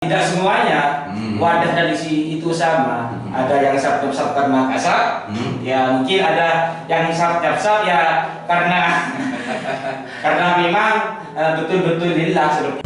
Tidak semuanya wadah dari si itu sama. Ada yang sab karena kasar, ya mungkin ada yang sab ya karena karena memang betul-betul lillah seperti.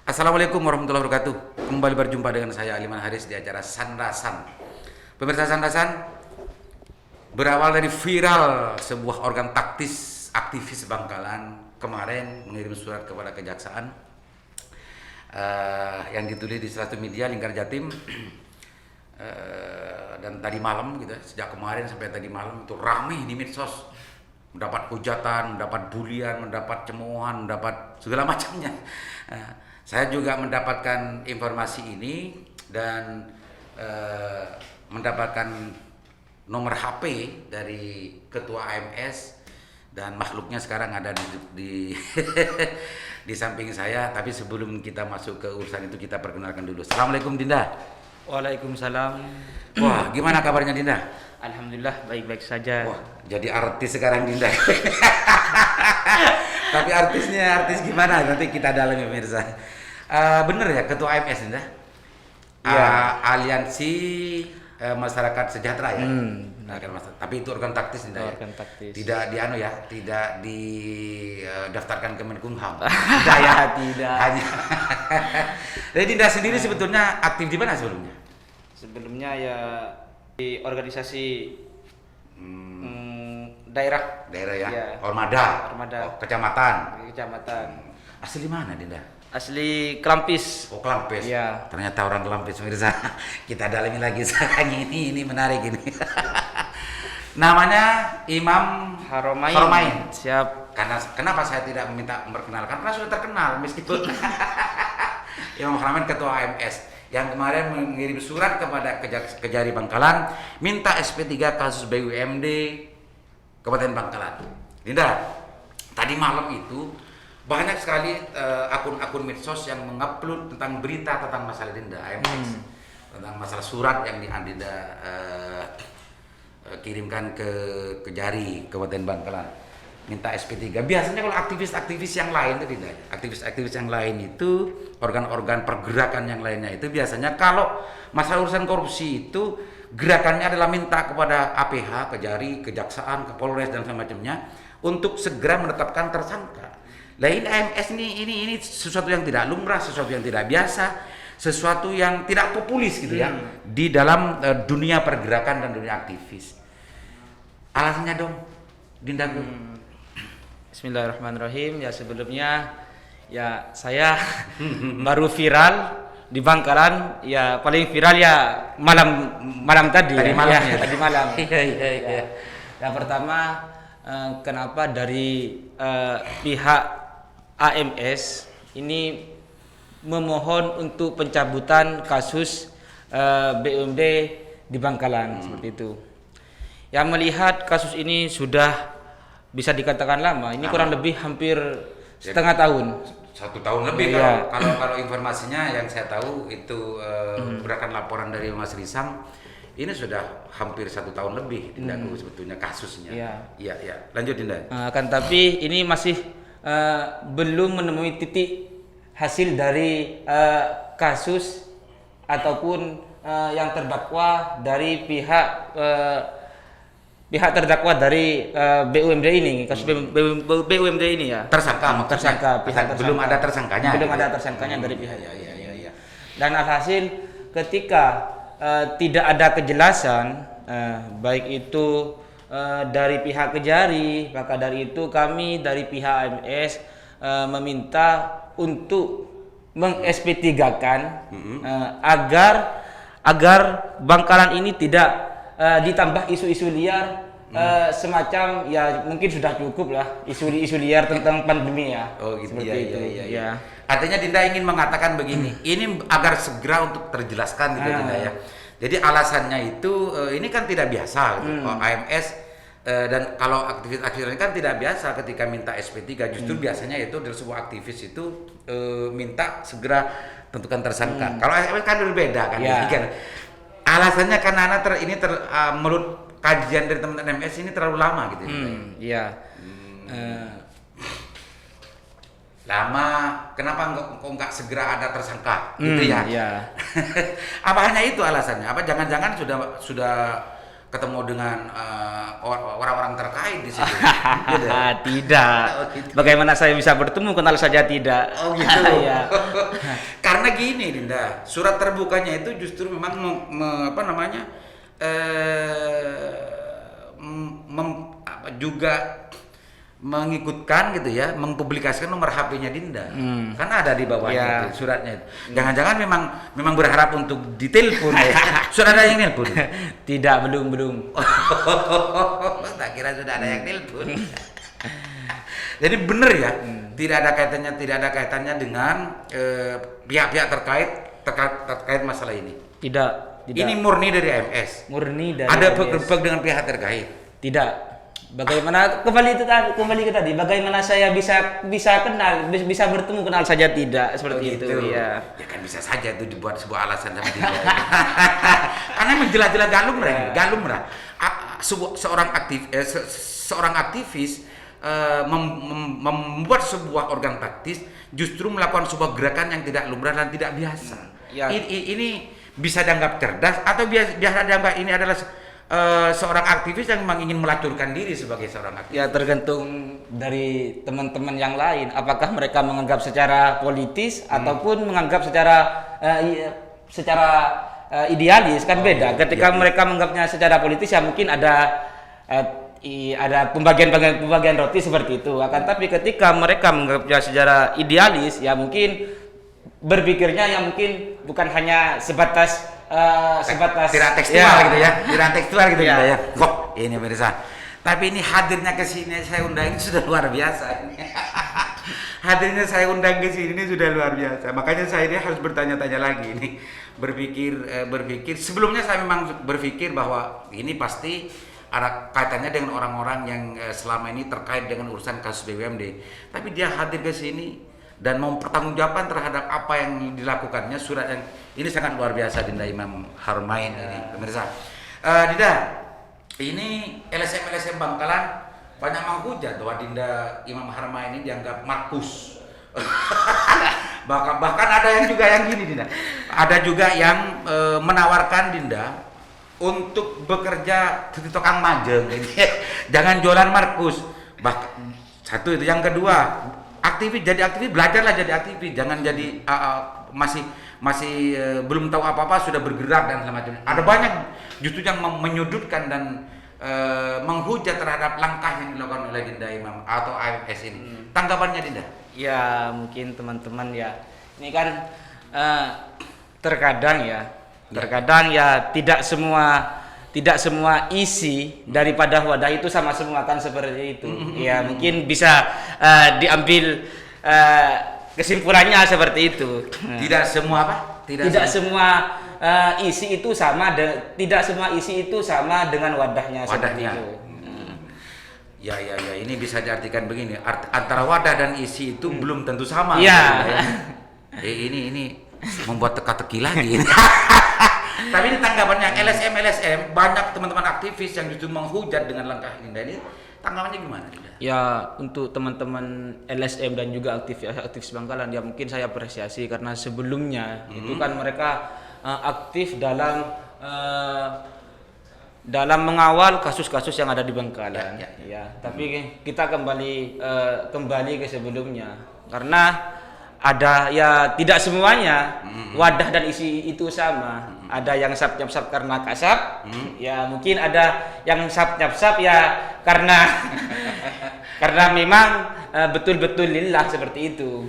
Assalamualaikum warahmatullahi wabarakatuh. Kembali berjumpa dengan saya Aliman Haris di acara Sandasan. Pemirsa Sandasan, berawal dari viral sebuah organ taktis aktivis Bangkalan kemarin mengirim surat kepada kejaksaan yang ditulis di satu media Lingkar Jatim dan tadi malam gitu, sejak kemarin sampai tadi malam itu ramai di medsos, mendapat hujatan, mendapat bulian, mendapat cemoohan, mendapat segala macamnya. Saya juga mendapatkan informasi ini dan mendapatkan nomor HP dari ketua AMS dan makhluknya sekarang ada di di samping saya. Tapi sebelum kita masuk ke urusan itu, kita perkenalkan dulu. Assalamualaikum Dinda. Waalaikumsalam. Wah, gimana kabarnya Dinda? Alhamdulillah baik-baik saja. Wah, jadi artis sekarang Dinda. Tapi artis gimana? Nanti kita dalami pemirsa. Bener ya ketua AMS Dinda? Ya. Aliansi Masyarakat Sejahtera ya. Tapi itu organ taktis Dinda. Organ taktis. Tidak tidak didaftarkan ke Menkumham. Tidak ya, tidak. Hanya. Jadi Dinda sendiri sebetulnya aktif di mana sebelumnya? Sebelumnya ya di organisasi daerah Ya. Ya. Ormada. Oh, kecamatan. Asli mana Dinda? Asli Kelampis. Oh, Kelampis. Ya. Ternyata orang Kelampis pemirsa. Kita dalami lagi sekarang ini menarik ini. Namanya Imam Haromain. Siap. Karena kenapa saya tidak meminta memperkenalkan? Karena sudah terkenal meskipun Imam Haromain ketua AMS yang kemarin mengirim surat kepada Kejari Bangkalan minta SP3 kasus BUMD Kabupaten Bangkalan. Dinda, tadi malam itu banyak sekali akun-akun medsos yang mengupload tentang berita tentang masalah Dinda AMS, tentang masalah surat yang Dinda kirimkan ke Kejari Kabupaten Bangkalan minta SP3. Biasanya kalau aktivis-aktivis yang lain itu Dinda, aktivis-aktivis yang lain itu organ-organ pergerakan yang lainnya itu biasanya kalau masalah urusan korupsi itu gerakannya adalah minta kepada APH, Kejari, Kejaksaan, Kapolres dan semacamnya untuk segera menetapkan tersangka. Nah ini AMS ini sesuatu yang tidak lumrah, sesuatu yang tidak biasa, sesuatu yang tidak populis gitu ya di dalam dunia pergerakan dan dunia aktivis. Alasannya dong, Dinda. Bismillahirrahmanirrahim. Ya sebelumnya ya saya baru viral di Bangkalan, ya paling viral ya malam tadi. Tadi malam ya. Tadi malam. Iya. Yang pertama, kenapa dari pihak AMS ini memohon untuk pencabutan kasus BUMD di Bangkalan seperti itu. Yang melihat kasus ini sudah bisa dikatakan lama. Ini kurang lebih hampir setengah tahun. 1 tahun lebih Ya. kalau informasinya yang saya tahu itu berdasarkan laporan dari Mas Risam ini sudah hampir 1 tahun lebih Dinda sebetulnya kasusnya. Iya. Lanjut Dinda. Akan tapi ini masih belum menemui titik hasil dari kasus ataupun yang terdakwa dari pihak terdakwa dari BUMD ini, kasus BUMD ini ya. Tersangka. Belum ada tersangkanya. Belum ada tersangkanya dari pihak. Iya. Dan alhasil ketika tidak ada kejelasan baik itu dari pihak Kejari, maka dari itu kami dari pihak AMS meminta untuk meng-SP3-kan agar Bangkalan ini tidak ditambah isu-isu liar semacam ya mungkin sudah cukup lah isu liar tentang pandemi ya. Oh gitu. Seperti itu. Iya. Artinya Dinda ingin mengatakan begini, ini agar segera untuk terjelaskan gitu Dinda ya. Jadi alasannya itu ini kan tidak biasa gitu. AMS Dan kalau aktivis-aktivis lain kan tidak biasa ketika minta SP3, justru biasanya itu dari sebuah aktivis itu minta segera tentukan tersangka. Kalau SPS kan berbeda kan. Ya. Kan. Alasannya karena menurut kajian dari teman-teman MS ini terlalu lama gitu. Iya. Lama, kenapa nggak segera ada tersangka gitu ya? Iya. Apa hanya itu alasannya? Apa jangan-jangan sudah ketemu dengan orang-orang terkait di situ? Gitu. Tidak. Oh, gitu. Bagaimana saya bisa bertemu kenal saja tidak? Oh gitu. Iya. Karena gini Dinda, surat terbukanya itu justru memang juga mengikutkan gitu ya, mempublikasikan nomor HP-nya Dinda. Karena ada di bawahnya itu, suratnya itu. Jangan-jangan memang berharap untuk ditelepon ya. Sudah ada yang nelpon? Tidak, belum. Tak kira sudah ada yang nelpon. Jadi benar ya, tidak ada kaitannya dengan pihak-pihak terkait masalah ini. Tidak. Ini murni dari AMS. Murni dari Ada AMS. bergerak dengan pihak terkait. Tidak. Bagaimana kembali ke tadi, bagaimana saya bisa kenal, bisa bertemu saja tidak seperti itu. Ya. Ya kan bisa saja itu dibuat sebuah alasan sama dia. Karena memang jelas-jelas galumrah. Seorang aktivis membuat sebuah organ taktis justru melakukan sebuah gerakan yang tidak lumrah dan tidak biasa. Ya. Ini bisa dianggap cerdas atau biasa dianggap ini adalah seorang aktivis yang memang ingin melacurkan diri sebagai seorang aktivis. Ya tergantung dari teman-teman yang lain. Apakah mereka menganggap secara politis ataupun menganggap secara idealis kan beda. Ketika mereka menganggapnya secara politis ya mungkin ada pembagian roti seperti itu. Akan tapi ketika mereka menganggapnya secara idealis ya mungkin berpikirnya yang mungkin bukan hanya sebatas tidak tekstual gitu ya, tidak tekstual gitu ya. Kok ini pemirsa. Tapi ini hadirnya ke sini saya undang ini sudah luar biasa. Hadirnya saya undang ke sini ini sudah luar biasa. Makanya saya ini harus bertanya-tanya lagi ini. Berpikir sebelumnya saya memang berpikir bahwa ini pasti ada kaitannya dengan orang-orang yang selama ini terkait dengan urusan kasus BUMD. Tapi dia hadir ke sini dan mau pertanggungjawaban terhadap apa yang dilakukannya, surat yang ini sangat luar biasa Dinda Imam Harmain ini pemirsa. Dinda, ini LSM Bangkalan banyak menghujat bahwa Dinda Imam Harmain ini dianggap Markus. bahkan ada yang juga yang gini Dinda, ada juga yang menawarkan Dinda untuk bekerja di tukang majeng ini. Jangan jualan Markus. Bahkan satu itu, yang kedua aktivis belajarlah jadi aktivis, jangan jadi masih belum tahu apa-apa sudah bergerak dan semacamnya. Ada banyak justru yang menyudutkan dan menghujat terhadap langkah yang dilakukan oleh Dinda Imam atau AMS ini. Tanggapannya Dinda? Ya mungkin teman-teman ya, ini kan terkadang ya tidak semua isi daripada wadah itu sama semua kan seperti itu. Ya mungkin bisa diambil kesimpulannya seperti itu. Tidak semua apa? Tidak semua isi itu sama dengan wadahnya. Seperti itu. Ya, ini bisa diartikan begini, antara wadah dan isi itu belum tentu sama. Ya. Ini membuat teka-teki lagi. Tapi ini tanggapannya LSM banyak teman-teman aktivis yang justru menghujat dengan langkah ini tanggapannya gimana? Ya untuk teman-teman LSM dan juga aktivis Bangkalan ya mungkin saya apresiasi karena sebelumnya itu kan mereka aktif dalam mengawal kasus-kasus yang ada di Bangkalan. Ya, tapi kita kembali ke sebelumnya karena ada ya tidak semuanya wadah dan isi itu sama. Ada yang sap-sap karena kasap, ya mungkin ada yang sap-sap ya karena memang betul-betul lillah seperti itu.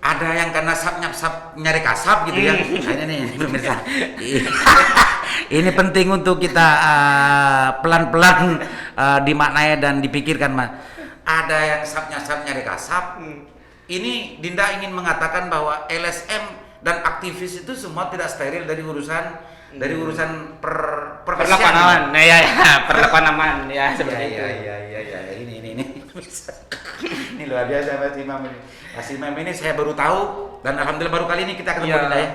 Ada yang karena sap nyari kasap gitu ya. Kayaknya nih pemirsa. Ini penting untuk kita pelan-pelan dimaknai dan dipikirkan Mas. Ada yang sap nyari kasap. Ini Dinda ingin mengatakan bahwa LSM dan aktivis itu semua tidak steril dari urusan perlakuan aman. Nah ya, perlakuan aman ya seperti itu. Iya. Ini. Ini luar biasa Mas Imam ini. Mas Imam ini saya baru tahu dan alhamdulillah baru kali ini kita ketemu Iya. Dinda ya.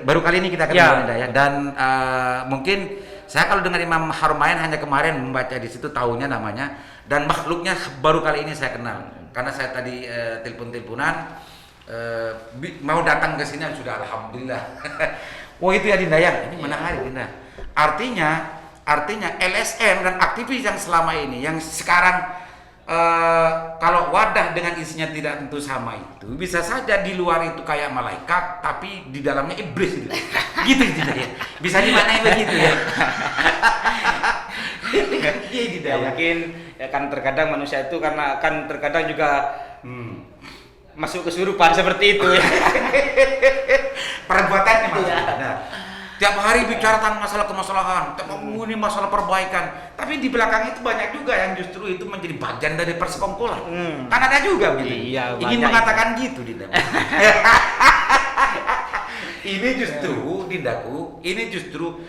Baru kali ini kita ketemu Dinda ya. Dan mungkin saya kalau dengan Imam Harmain hanya kemarin membaca di situ tahunya namanya dan makhluknya baru kali ini saya kenal. Karena saya tadi telepon-teleponan mau datang ke sini sudah alhamdulillah. Wah itu ya Dinda ya. Ini menarik Dinda. Artinya LSM dan aktivis yang selama ini yang sekarang kalau wadah dengan isinya tidak tentu sama itu bisa saja di luar itu kayak malaikat tapi di dalamnya iblis gitu. Gitu ya. Bisa dimaknai begitu ya. Gitu Ya, mungkin ya kan terkadang manusia itu karena kan terkadang juga masuk kesurupan seperti itu ya. Perbuatannya Mas. Iya. Nah, tiap hari bicara tentang masalah kemasalahan, ini masalah perbaikan. Tapi di belakang itu banyak juga yang justru itu menjadi bagian dari persekongkolan. Kan ada juga gitu. Iya, Ingin banyak mengatakan gitu Dinda. Ini justru Dindaku, ini justru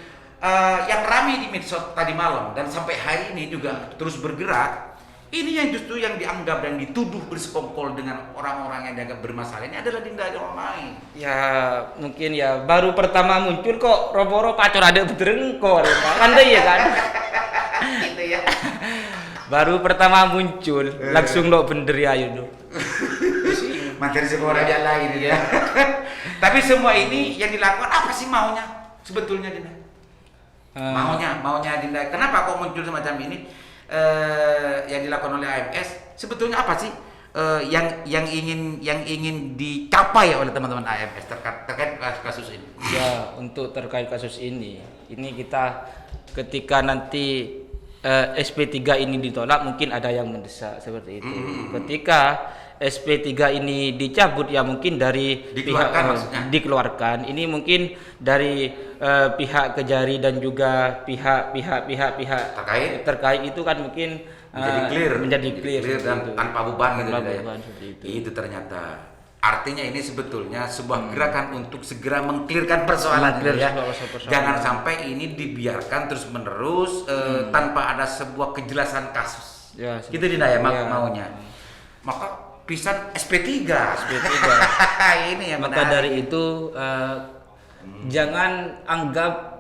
yang ramai di medsos tadi malam dan sampai hari ini juga terus bergerak. Ini yang justru yang dianggap dan dituduh bersekongkol dengan orang-orang yang dianggap bermasalah ini adalah Dinda Harmain. Ya mungkin ya baru pertama muncul kok roboro pacor ada berengkol kan ya kan. Gitu ya. Baru pertama muncul langsung lo bener ya Yudo. Materi sekolah yang lain ya. Tapi semua ini yang dilakukan apa sih maunya sebetulnya Dinda? Maunya Dinda. Kenapa kok muncul semacam ini? Yang dilakukan oleh AMS sebetulnya apa sih yang ingin dicapai oleh teman-teman AMS terkait kasus ini? Ya untuk terkait kasus ini kita ketika nanti SP3 ini ditolak mungkin ada yang mendesak seperti itu. Ketika SP3 ini dicabut ya mungkin dari dikeluarkan ini mungkin dari pihak Kejari dan juga pihak terkait itu kan mungkin menjadi clear dan tanpa beban gitu beban, itu ternyata artinya ini sebetulnya sebuah gerakan untuk segera mengklirkan persoalan ya. Jangan sampai ini dibiarkan terus menerus tanpa ada sebuah kejelasan kasus ya, gitu Dinda ya maunya maka pisan SP3 ini yang maka menarik. dari itu jangan anggap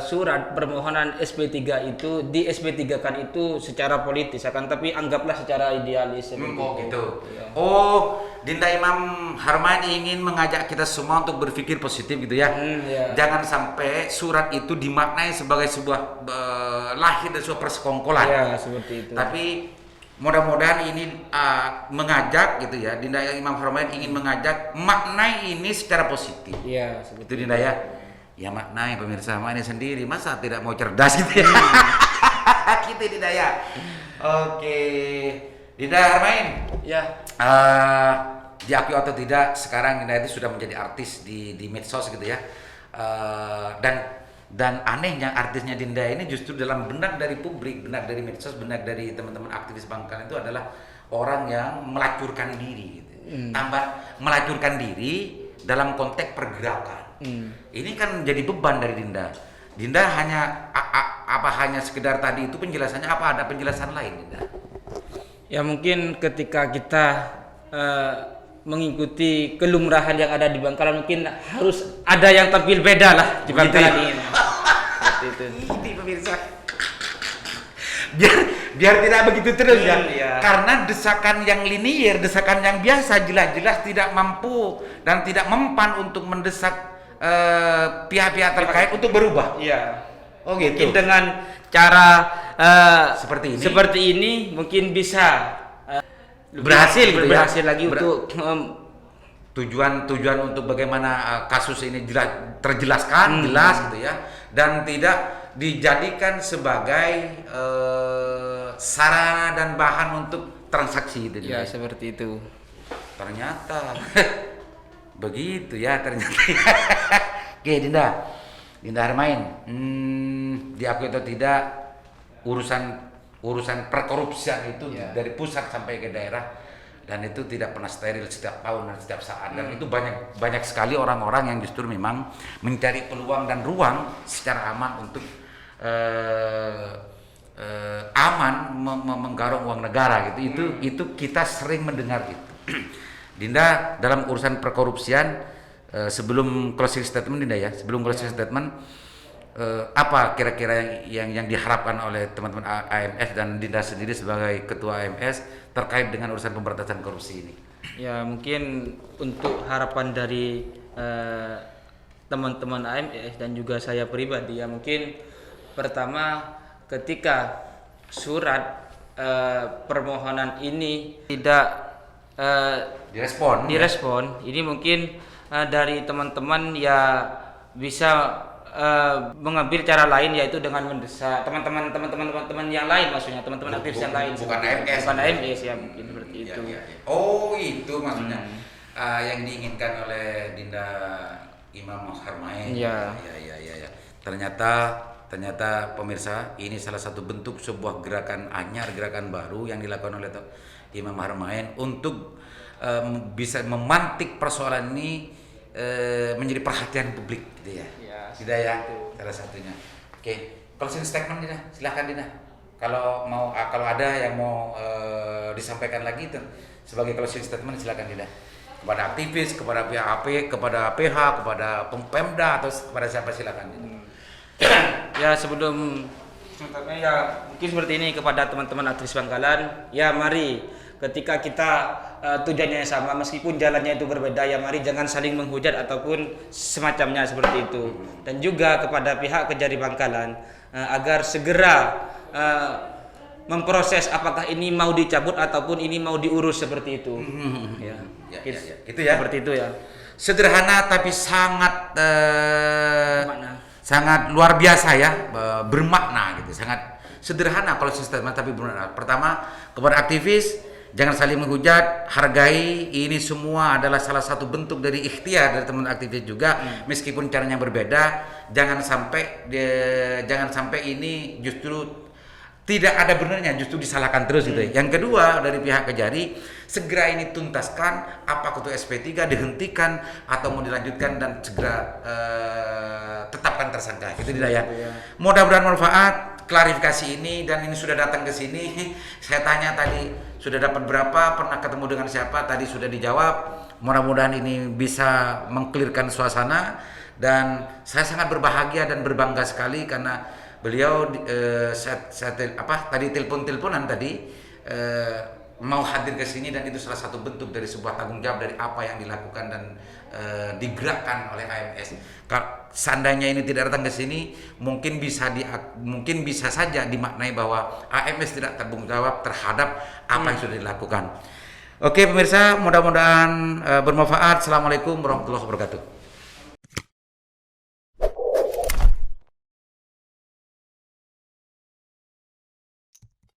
surat permohonan SP3 itu di SP3 kan itu secara politis akan tapi anggaplah secara idealis seperti itu. Gitu. Ya. Oh, Dinda Imam Harmain ingin mengajak kita semua untuk berpikir positif gitu ya. Ya. Jangan sampai surat itu dimaknai sebagai sebuah lahir dari sebuah persekongkolan. Ya, seperti itu. Tapi mudah-mudahan ini mengajak gitu ya. Dinda Imam Harmain ingin mengajak maknai ini secara positif. Iya, seperti Itu Dinda ya. Ya maknai pemirsa maknai sendiri masa tidak mau cerdas gitu ya. Gitu Dinda ya. Oke. Dinda Harmain. Ya. Diakui atau tidak sekarang Dinda itu sudah menjadi artis di medsos gitu ya. Dan anehnya artisnya Dinda ini justru dalam benak dari publik, benak dari medsos, benak dari teman-teman aktivis Bangkalan itu adalah orang yang melacurkan diri gitu. Tambah melacurkan diri dalam konteks pergerakan. Ini kan jadi beban dari Dinda. Dinda hanya hanya sekedar tadi itu penjelasannya apa ada penjelasan lain Dinda? Ya mungkin ketika kita mengikuti kelumrahan yang ada di Bangkalan mungkin harus ada yang tampil beda lah di Bangkalan ini. Seperti itu. Ini pemirsa. Biar tidak begitu terus ya. Karena desakan yang linier, desakan yang biasa jelas-jelas tidak mampu dan tidak mempan untuk mendesak pihak-pihak terkait untuk berubah. Iya. Oh gitu. Mungkin dengan cara seperti ini mungkin bisa berhasil lagi untuk tujuan untuk bagaimana kasus ini terjelaskan jelas gitu ya dan tidak dijadikan sebagai sarana dan bahan untuk transaksi gitu ya seperti itu. Ternyata begitu ya ternyata. Oke Dinda Harmain, diakui atau tidak urusan perkorupsian itu dari pusat sampai ke daerah dan itu tidak pernah steril setiap tahun dan setiap saat dan itu banyak sekali orang-orang yang justru memang mencari peluang dan ruang secara aman untuk aman menggarong uang negara gitu. Itu kita sering mendengar itu. Dinda dalam urusan perkorupsian sebelum closing statement Dinda ya, sebelum closing statement apa kira-kira yang diharapkan oleh teman-teman AMS dan Dinda sendiri sebagai ketua AMS terkait dengan urusan pemberantasan korupsi ini? Ya mungkin untuk harapan dari teman-teman AMS dan juga saya pribadi ya, mungkin pertama ketika surat permohonan ini tidak direspon, ini mungkin dari teman-teman ya bisa mengambil cara lain, yaitu dengan mendesak teman-teman yang lain, maksudnya teman-teman aktivis yang lain, bukan AMS ya, mungkin seperti itu. Ya. Oh itu maksudnya yang diinginkan oleh Dinda Imam Harmain. Ya. Ya. Ternyata pemirsa, ini salah satu bentuk sebuah gerakan anyar, gerakan baru yang dilakukan oleh Imam Harmain untuk bisa memantik persoalan ini menjadi perhatian publik gitu ya. Tidak ya, salah satunya. Oke, closing statement Dina, silahkan Dina. Kalau ada yang mau disampaikan lagi itu sebagai closing statement silahkan Dina. Kepada aktivis, kepada pihak AP, kepada PH, kepada Pemda atau kepada siapa silahkan Dina. Ya sebelum ya mungkin seperti ini kepada teman-teman aktivis Bangkalan, ya mari ketika kita tujuannya sama meskipun jalannya itu berbeda, ya mari jangan saling menghujat ataupun semacamnya seperti itu. Dan juga kepada pihak Kejari Bangkalan agar segera memproses apakah ini mau dicabut ataupun ini mau diurus seperti itu. Ya. Gitu ya. Seperti itu ya. Sederhana tapi sangat sangat luar biasa ya, bermakna gitu. Sangat sederhana kalau sistem tapi bermakna. Pertama, kepada aktivis jangan saling menghujat, hargai, ini semua adalah salah satu bentuk dari ikhtiar dari teman aktivis juga, meskipun caranya berbeda. Jangan sampai ini justru tidak ada benarnya, justru disalahkan terus gitu. Yang kedua, dari pihak Kejari, segera ini tuntaskan, apa ketua SP3 dihentikan atau mau dilanjutkan dan segera tetapkan tersangka. Itu tidak ya. Mudah-mudahan manfaat klarifikasi ini, dan ini sudah datang ke sini. Saya tanya tadi sudah dapat berapa, pernah ketemu dengan siapa, tadi sudah dijawab. Mudah-mudahan ini bisa mengklirkan suasana, dan saya sangat berbahagia dan berbangga sekali karena beliau tadi teleponan tadi mau hadir ke sini, dan itu salah satu bentuk dari sebuah tanggung jawab dari apa yang dilakukan dan digerakkan oleh AMS. Seandainya ini tidak datang ke sini, mungkin bisa saja dimaknai bahwa AMS tidak tanggung jawab terhadap apa yang sudah dilakukan. Oke pemirsa, mudah-mudahan bermanfaat. Assalamualaikum warahmatullahi wabarakatuh.